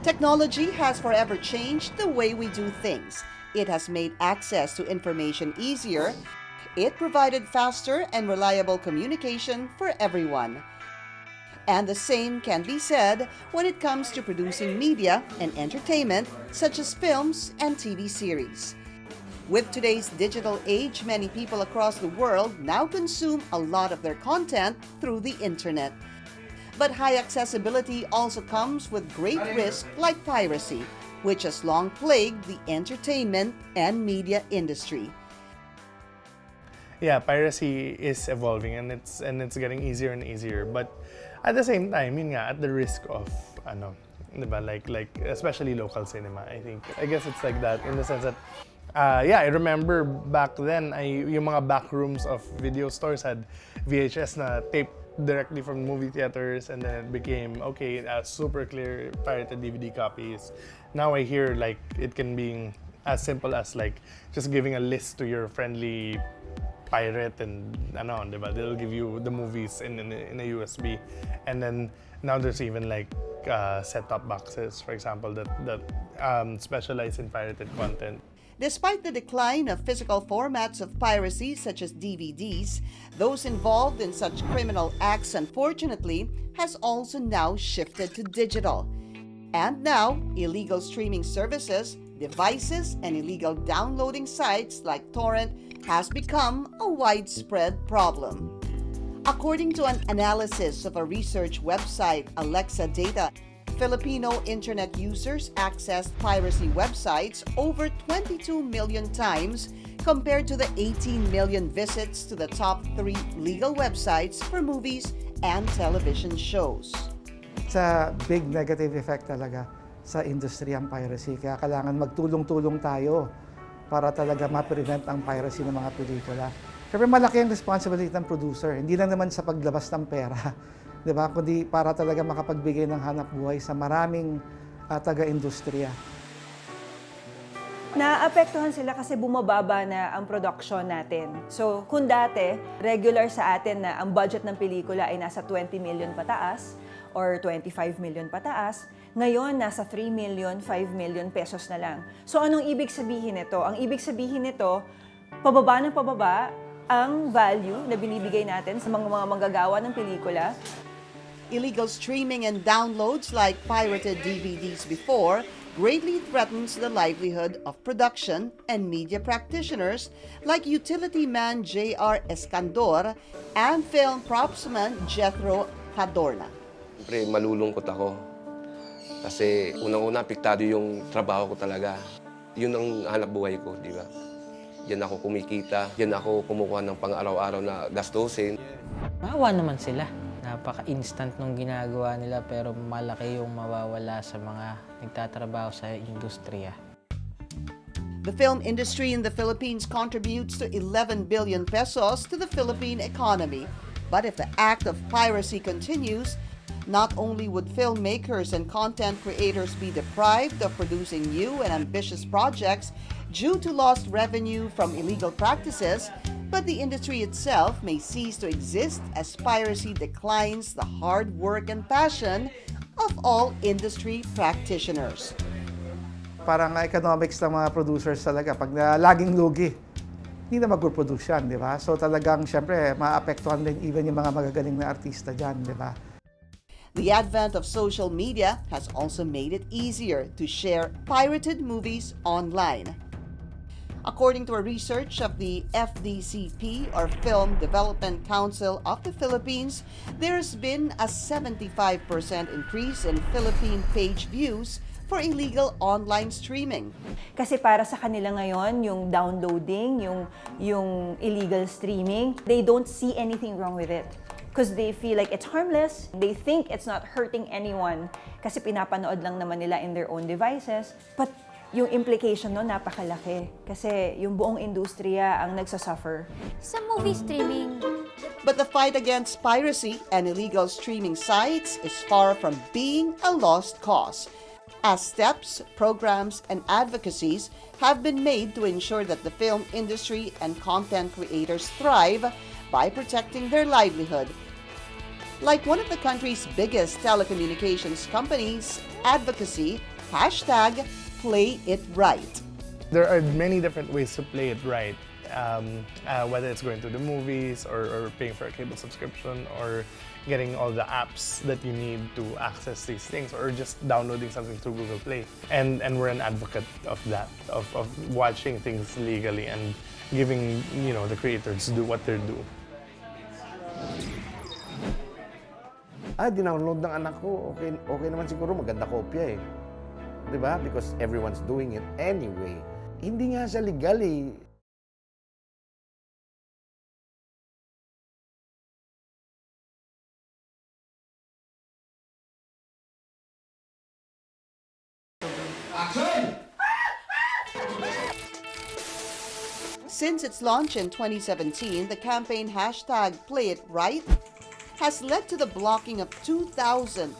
Technology has forever changed the way we do things. It has made access to information easier. It provided faster and reliable communication for everyone. And the same can be said when it comes to producing media and entertainment, such as films and TV series. With today's digital age, many people across the world now consume a lot of their content through the internet. But high accessibility also comes with great risk like piracy, which has long plagued the entertainment and media industry. Yeah, piracy is evolving and it's getting easier and easier. But at the same time, yun nga, at the risk of diba, like especially local cinema, I guess it's like that in the sense that yeah, I remember back then yung mga back rooms of video stores had VHS na tape directly from movie theaters, and then it became super clear pirated DVD copies. Now I hear like it can be as simple as like just giving a list to your friendly pirate, and diba, they'll give you the movies in a USB, and then now there's even like set-top boxes, for example, that specialize in pirated content. Despite the decline of physical formats of piracy such as DVDs, those involved in such criminal acts, unfortunately, has also now shifted to digital. And now, illegal streaming services, devices, and illegal downloading sites like torrent has become a widespread problem. According to an analysis of a research website, Alexa Data, Filipino internet users accessed piracy websites over 22 million times compared to the 18 million visits to the top 3 legal websites for movies and television shows. It's a big negative effect talaga sa industry ang piracy. Kaya kailangan magtulong-tulong tayo para talaga ma-prevent ang piracy ng mga pelikula. Siyempre malaki ang responsibility ng producer. Hindi lang naman sa paglabas ng pera, diba? Kundi para talaga makapagbigay ng hanap buhay sa maraming taga-industriya. Naapektuhan sila kasi bumababa na ang production natin. So kung dati, regular sa atin na ang budget ng pelikula ay nasa 20 million pataas or 25 million pataas, ngayon nasa 3 million, 5 million pesos na lang. So anong ibig sabihin nito? Ang ibig sabihin nito, pababa ng pababa ang value na binibigay natin sa mga manggagawa ng pelikula. Illegal streaming and downloads like pirated DVDs before greatly threatens the livelihood of production and media practitioners like utility man J.R. Escandor and film propsman Jethro Cadorna. Siyempre, malulungkot ako. Kasi unang-una, apektado yung trabaho ko talaga. Yun ang hanap buhay ko, di ba? Diyan ako kumikita, diyan ako kumukuha ng pang-araw-araw na gastusin. Maawa naman sila. Napaka-instant nung ginagawa nila pero malaki yung mawawala sa mga nagtatrabaho sa industriya. The film industry in the Philippines contributes to 11 billion pesos to the Philippine economy. But if the act of piracy continues, not only would filmmakers and content creators be deprived of producing new and ambitious projects due to lost revenue from illegal practices, but the industry itself may cease to exist as piracy declines the hard work and passion of all industry practitioners. Parang economics ng mga producers talaga. Pag laging lugi, hindi na mag-produce yan, di ba? So talagang, syempre, maapektuhan din even yung mga magagaling na artista dyan, di ba? The advent of social media has also made it easier to share pirated movies online. According to a research of the FDCP, or Film Development Council of the Philippines, there's been a 75% increase in Philippine page views for illegal online streaming. Kasi para sa kanila ngayon, yung downloading, yung illegal streaming, they don't see anything wrong with it. Because they feel like it's harmless, they think it's not hurting anyone kasi pinapanood lang naman nila in their own devices. But yung implication no, napakalaki kasi yung buong industriya ang nagsasuffer. Sa movie streaming, But the fight against piracy and illegal streaming sites is far from being a lost cause, as steps, programs, and advocacies have been made to ensure that the film industry and content creators thrive by protecting their livelihood. Like one of the country's biggest telecommunications companies, Advocacy #PlayItRight. There are many different ways to play it right. Whether it's going to the movies or paying for a cable subscription or getting all the apps that you need to access these things or just downloading something through Google Play. And we're an advocate of that, of watching things legally and giving the creators do what they're due. Dinownload ng anak ko. Okay naman siguro, maganda kopya eh. Di ba? Because everyone's doing it anyway. Hindi nga siya legal eh. Since its launch in 2017, the campaign #PlayItRight has led to the blocking of 2,500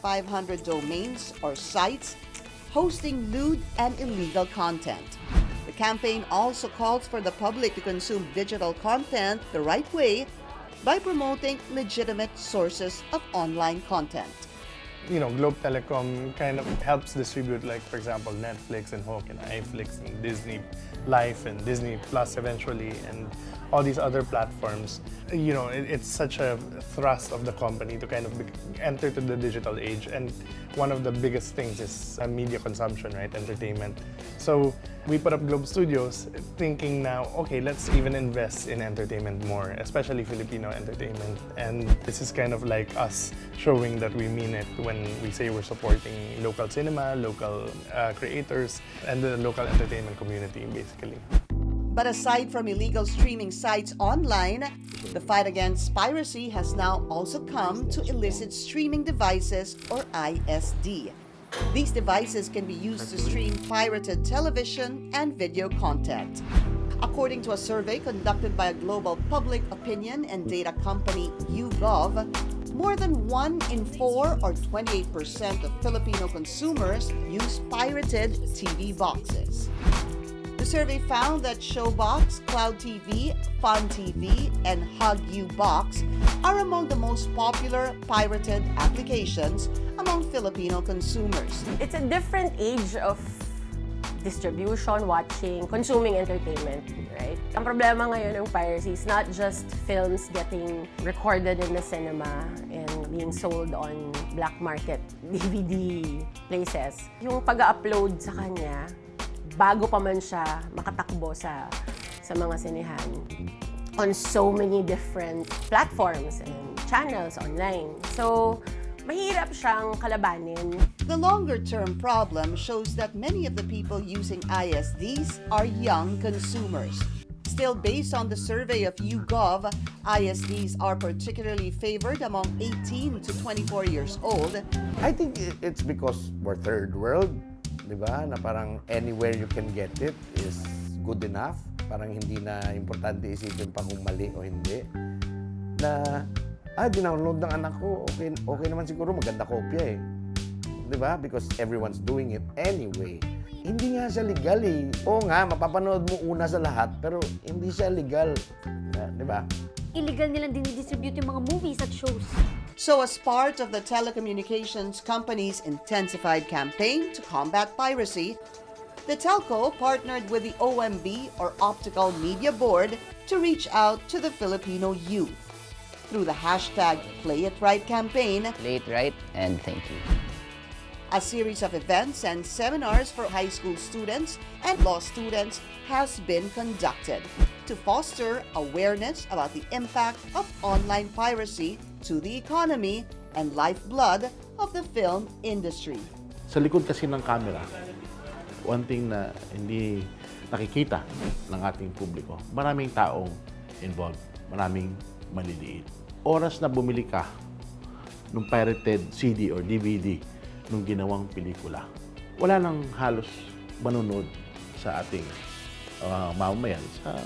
domains or sites hosting lewd and illegal content. The campaign also calls for the public to consume digital content the right way by promoting legitimate sources of online content. Globe Telecom kind of helps distribute, like, for example, Netflix and Hawk and iFlix and Disney Life and Disney Plus eventually and all these other platforms. It's such a thrust of the company to kind of enter to the digital age, and one of the biggest things is media consumption, right? Entertainment. So we put up Globe Studios thinking now, okay, let's even invest in entertainment more, especially Filipino entertainment. And this is kind of like us showing that we mean it when we say we're supporting local cinema, local creators, and the local entertainment community, basically. But aside from illegal streaming sites online, the fight against piracy has now also come to illicit streaming devices, or ISD. These devices can be used to stream pirated television and video content. According to a survey conducted by a global public opinion and data company YouGov, more than 1 in 4 or 28% of Filipino consumers use pirated TV boxes. The survey found that Showbox, Cloud TV, Fun TV, and Hug You Box are among the most popular pirated applications among Filipino consumers. It's a different age of distribution, watching, consuming entertainment, right? Ang problema ngayon ng piracy is not just films getting recorded in the cinema and being sold on black market DVD places. Yung pag-upload sa kanya, bago pa man siya makatakbo sa mga sinehan on so many different platforms and channels online. So, mahirap siyang kalabanin. The longer-term problem shows that many of the people using ISDs are young consumers. Still, based on the survey of YouGov, ISDs are particularly favored among 18 to 24 years old. I think it's because we're third world. Diba? Na parang anywhere you can get it is good enough. Parang hindi na importante isipin pa kung mali o hindi. Na, dinownload ng anak ko. Okay naman siguro, maganda kopya eh. Diba? Because everyone's doing it anyway. Hindi nga siya legal eh. Oo nga, mapapanood mo una sa lahat, pero hindi siya legal. Diba? Illegal nilang dinidistribute yung mga movies at shows. So as part of the telecommunications company's intensified campaign to combat piracy, the telco partnered with the OMB, or Optical Media Board, to reach out to the Filipino youth. Through the #PlayItRight campaign, Play it right, and thank you. a series of events and seminars for high school students and law students has been conducted to foster awareness about the impact of online piracy to the economy and lifeblood of the film industry. Sa likod kasi ng camera, one thing na hindi nakikita ng ating publiko, maraming taong involved, maraming maliliit. Oras na bumili ka ng pirated CD or DVD nung ginawang pelikula, wala nang halos manunod sa ating mamamayan sa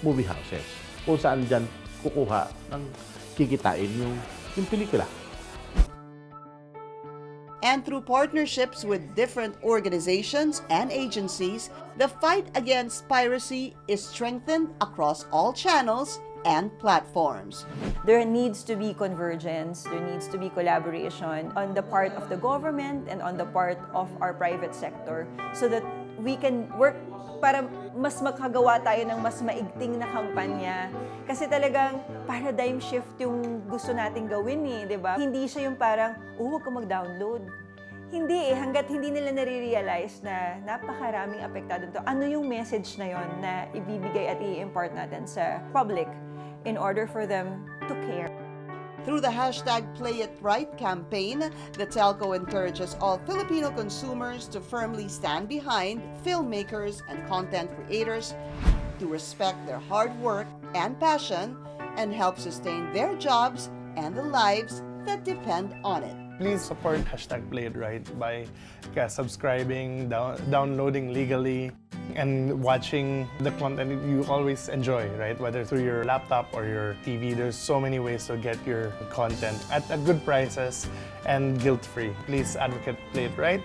movie houses. Kung saan dyan kukuha ng kikitain yung pelikula. And through partnerships with different organizations and agencies, the fight against piracy is strengthened across all channels and platforms. There needs to be convergence, there needs to be collaboration on the part of the government and on the part of our private sector so that we can work para mas makagawa tayo ng mas maigting na kampanya. Kasi talagang paradigm shift yung gusto nating gawin di ba? Hindi siya yung parang, huwag ka mag-download. Hindi hanggat hindi nila nare-realize na napakaraming apektado nito. Ano yung message na yon na ibibigay at i-impart natin sa public in order for them to care. Through the hashtag #PlayItRight campaign, the telco encourages all Filipino consumers to firmly stand behind filmmakers and content creators, to respect their hard work and passion, and help sustain their jobs and the lives that depend on it. Please support #PlayItRight by subscribing, downloading legally, and watching the content you always enjoy, right? Whether through your laptop or your TV, there's so many ways to get your content at good prices and guilt-free. Please advocate Play It Right.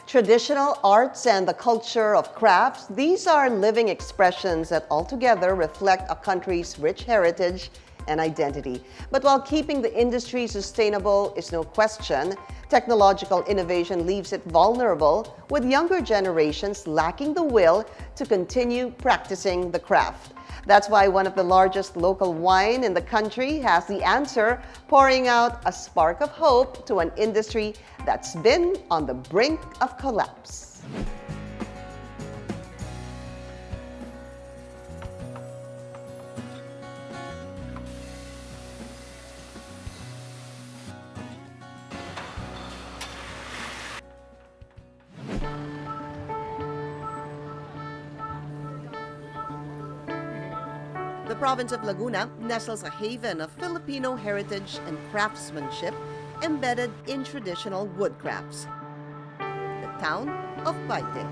Traditional arts and the culture of crafts, these are living expressions that altogether reflect a country's rich heritage and identity. But while keeping the industry sustainable is no question, technological innovation leaves it vulnerable, with younger generations lacking the will to continue practicing the craft. That's why one of the largest local wine in the country has the answer, pouring out a spark of hope to an industry that's been on the brink of collapse. The province of Laguna nestles a haven of Filipino heritage and craftsmanship embedded in traditional woodcrafts. The town of Paite.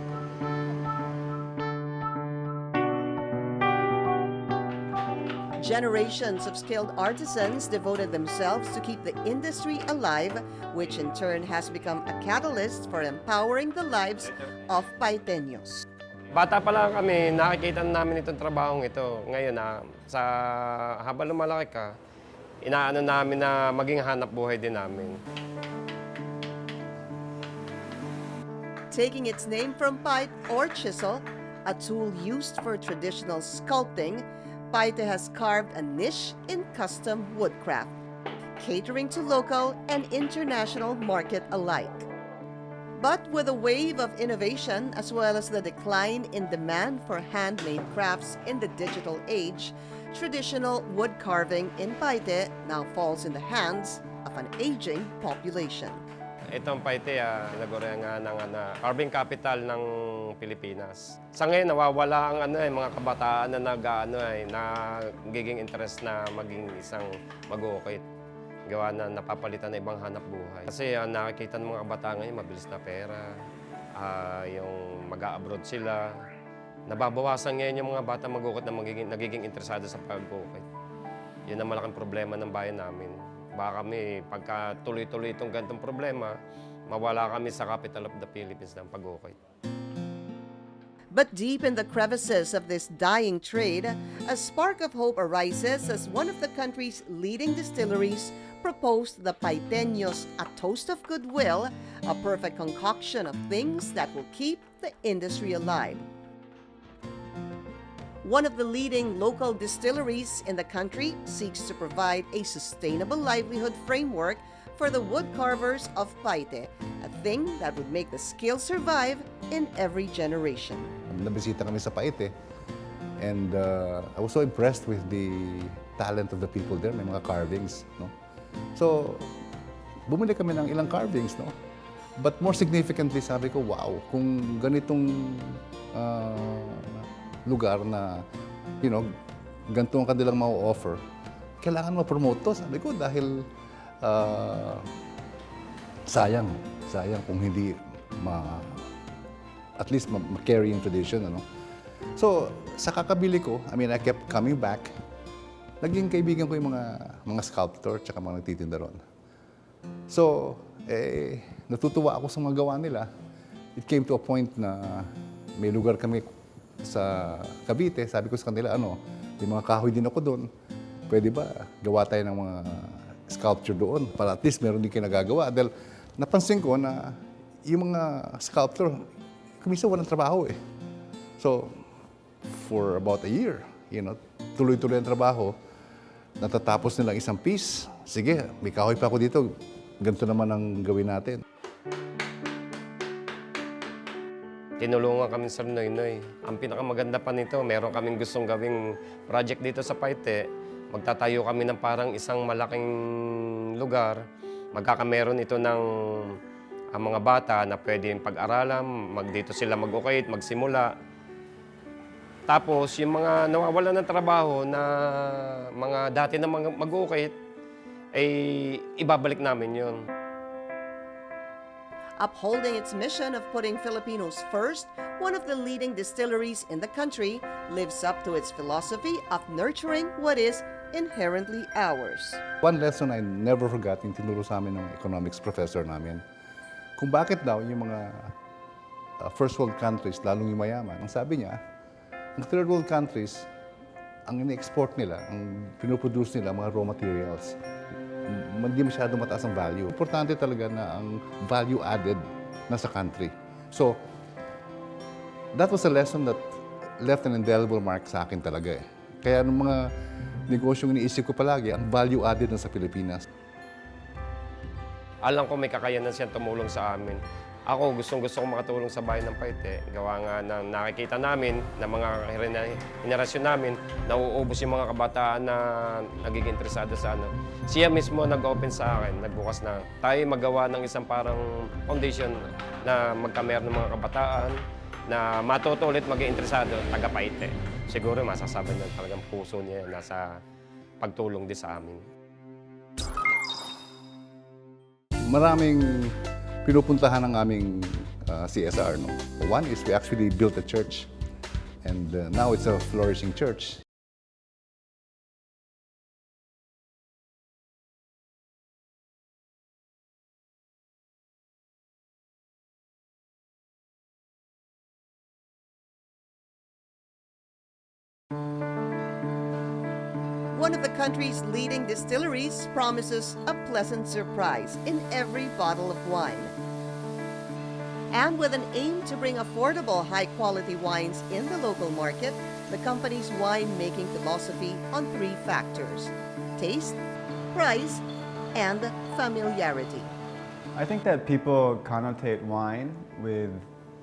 Generations of skilled artisans devoted themselves to keep the industry alive, which in turn has become a catalyst for empowering the lives of Paiteños. Bata pa lang kami, nakikita namin itong trabahong ito. Ngayon sa habang lumalaki ka, inaano namin na maging hanap buhay din namin. Taking its name from pite or chisel, a tool used for traditional sculpting, Paite has carved a niche in custom woodcraft, catering to local and international market alike. But with a wave of innovation, as well as the decline in demand for handmade crafts in the digital age, traditional wood carving in Paite now falls in the hands of an aging population. Itong Paite, nagore nga ng carving capital ng Pilipinas. Sa ngayon, nawawala ang mga kabataan na nagiging interest na maging isang mag-uukit. Gawa na napapalitan na ibang hanap buhay. Kasi nakikita ng mga kabataan ngayon, mabilis na pera, yung mag-a-abroad sila. Nababawasan ngayon yung mga bata mag-uukit na nagiging interesado sa pag-uukit. Yun ang malaking problema ng bayan namin. Baka kami, pagka tuloy-tuloy itong ganitong problema, mawala kami sa capital of the Philippines ng pag-uukit. But deep in the crevices of this dying trade, a spark of hope arises as one of the country's leading distilleries proposed the Paiteños a toast of goodwill, a perfect concoction of things that will keep the industry alive. One of the leading local distilleries in the country seeks to provide a sustainable livelihood framework for the wood carvers of Paite, a thing that would make the skill survive in every generation. Nabisita kami sa Paite and I was so impressed with the talent of the people there. May mga carvings, no? So, bumili kami ng ilang carvings, no? But more significantly, sabi ko, wow, kung ganitong lugar na, ganito ang kanilang ma-offer, kailangan ma-promote to, sabi ko, dahil sayang kung hindi at least ma-carry yung tradition, ano? So, sa kakabili ko, I mean, I kept coming back. Naging kaibigan ko yung mga sculptor tsaka mga nagtitinda ron. So, natutuwa ako sa mga gawa nila. It came to a point na may lugar kami sa Cavite. Sabi ko sa kanila, may mga kahoy din ako doon. Pwede ba gawa tayo ng mga sculpture doon para at least meron din kayo nagagawa. Dahil napansin ko na yung mga sculptor, kumisa walang trabaho eh. So, for about a year, tuloy-tuloy ang trabaho. Natatapos nilang isang piece. Sige, may kahoy pa ako dito. Ganito naman ang gawin natin. Tinulungan kami sa Noynoy. Ang pinakamaganda pa nito, meron kaming gustong gawing project dito sa Paite. Magtatayo kami ng parang isang malaking lugar. Magkakameron ito ng ang mga bata na pwedeng pag-aralan, dito sila mag-ukit, magsimula. Tapos, yung mga nawawalan ng trabaho na mga dati na mag-ukit, ay ibabalik namin yun. Upholding its mission of putting Filipinos first, one of the leading distilleries in the country lives up to its philosophy of nurturing what is inherently ours. One lesson I never forgot yung tinuro sa amin ng economics professor namin. Kung bakit daw yung mga first world countries, lalong yung mayaman, ang sabi niya, ang third world countries, ang ini-export nila, ang pinoproduce nila, mga raw materials, hindi masyado mataas ang value. Importante talaga na ang value added na sa country. So, that was a lesson that left an indelible mark sa akin talaga eh. Kaya ng mga negosyong iniisip ko palagi, ang value added na sa Pilipinas. Alam ko may kakayanan siyang tumulong sa amin. Ako, gustong-gusto kong makatulong sa bayan ng Paite. Gawa nga ng nakikita namin, na mga henerasyon namin, nauubos yung mga kabataan na nagiging interesado sa ano. Siya mismo nag-open sa akin, nagbukas na tayo magawa ng isang parang foundation na magkameron ng mga kabataan na matuto ulit maging interesado, taga Paite. Siguro masasabi niya talagang puso niya nasa pagtulong din sa amin. Maraming pinupuntahan ng aming CSR. No? One is we actually built a church and now it's a flourishing church. One of the country's leading distilleries promises a pleasant surprise in every bottle of wine. And with an aim to bring affordable, high-quality wines in the local market, the company's wine-making philosophy on 3 factors: taste, price, and familiarity. I think that people connotate wine with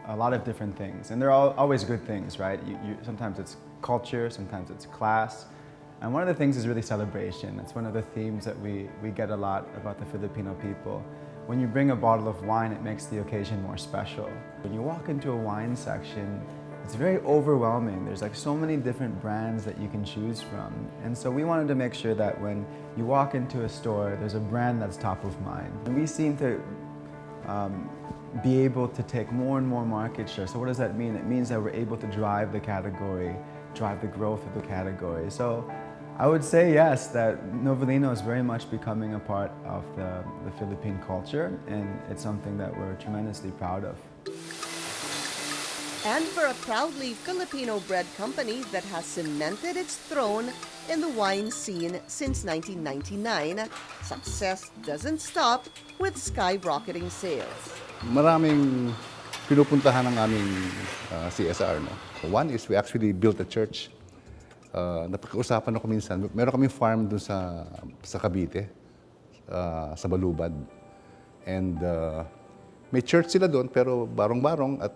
a lot of different things, and they're always good things, right? Sometimes it's culture, sometimes it's class. And one of the things is really celebration. It's one of the themes that we get a lot about the Filipino people. When you bring a bottle of wine, it makes the occasion more special. When you walk into a wine section, it's very overwhelming. There's like so many different brands that you can choose from. And so we wanted to make sure that when you walk into a store, there's a brand that's top of mind. And we seem to be able to take more and more market share. So what does that mean? It means that we're able to drive the category, drive the growth of the category. So I would say yes, that Novelino is very much becoming a part of the Philippine culture, and it's something that we're tremendously proud of. And for a proudly Filipino-bred company that has cemented its throne in the wine scene since 1999, success doesn't stop with skyrocketing sales. Maraming pinupuntahan ng aming CSR. No? One is we actually built a church. Napag-usapan ako minsan, meron kaming farm doon sa Cavite, sa Balubad. And may church sila doon, pero barong-barong at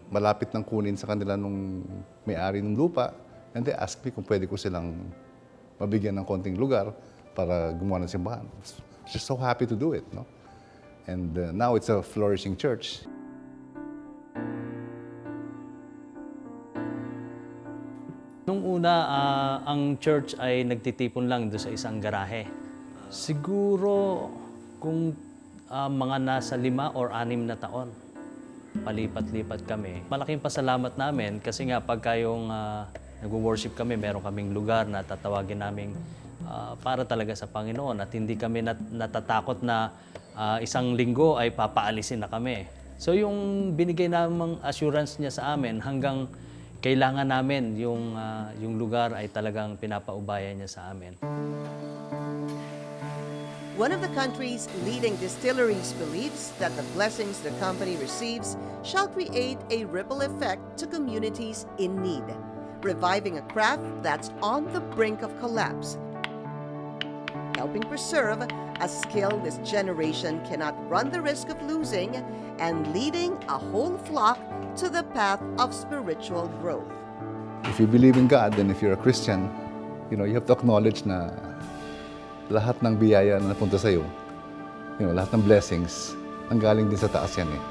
malapit ng kunin sa kanila nung may-ari ng lupa. And they asked me kung pwede ko silang mabigyan ng konting lugar para gumawa ng simbahan. Just so happy to do it. No? And now it's a flourishing church. Nung una, ang church ay nagtitipon lang doon sa isang garahe. Siguro kung mga nasa 5 or 6 na taon. palipat-lipat kami. Malaking pasalamat namin kasi nga pagka yung nag-worship kami, meron kaming lugar na tatawagin namin para talaga sa Panginoon at hindi kami natatakot na isang linggo ay papaalisin na kami. So yung binigay namang assurance niya sa amin hanggang kailangan namin yung lugar ay talagang pinapaubayan niya sa amin. One of the country's leading distilleries believes that the blessings the company receives shall create a ripple effect to communities in need, reviving a craft that's on the brink of collapse, helping preserve a skill this generation cannot run the risk of losing, and leading a whole flock to the path of spiritual growth. If you believe in God and if you're a Christian, you have to acknowledge na lahat ng biyaya na napunta sa'yo, lahat ng blessings, ang galing din sa taas yan eh.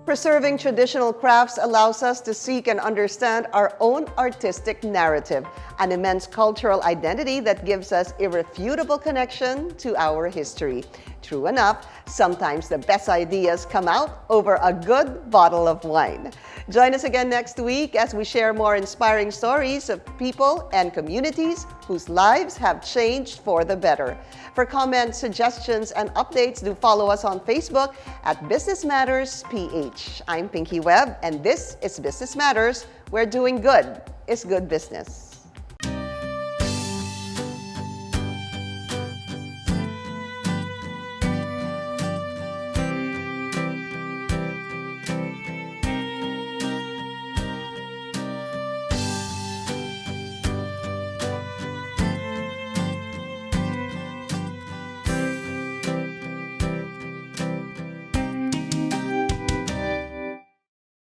Preserving traditional crafts allows us to seek and understand our own artistic narrative, an immense cultural identity that gives us irrefutable connection to our history. True enough, sometimes the best ideas come out over a good bottle of wine. Join us again next week as we share more inspiring stories of people and communities whose lives have changed for the better. For comments, suggestions, and updates, do follow us on Facebook at Business Matters PH. I'm Pinky Webb, and this is Business Matters, where doing good is good business.